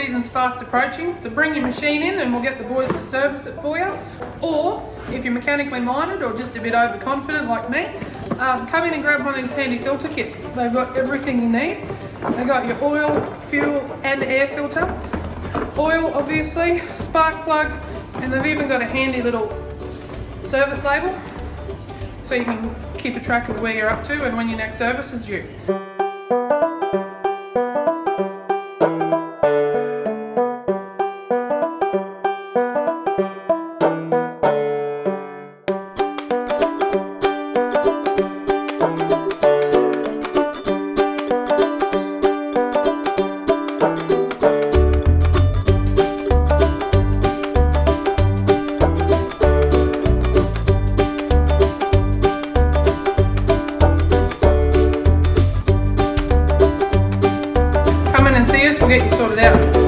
season's fast approaching, so bring your machine in and we'll get the boys to service it for you. Or, if you're mechanically minded or just a bit overconfident like me, come in and grab one of these handy filter kits. They've got everything you need. They've got your oil, fuel and air filter. Oil, obviously, spark plug, and they've even got a handy little service label so you can keep a track of where you're up to and when your next service is due. We'll get you sorted out.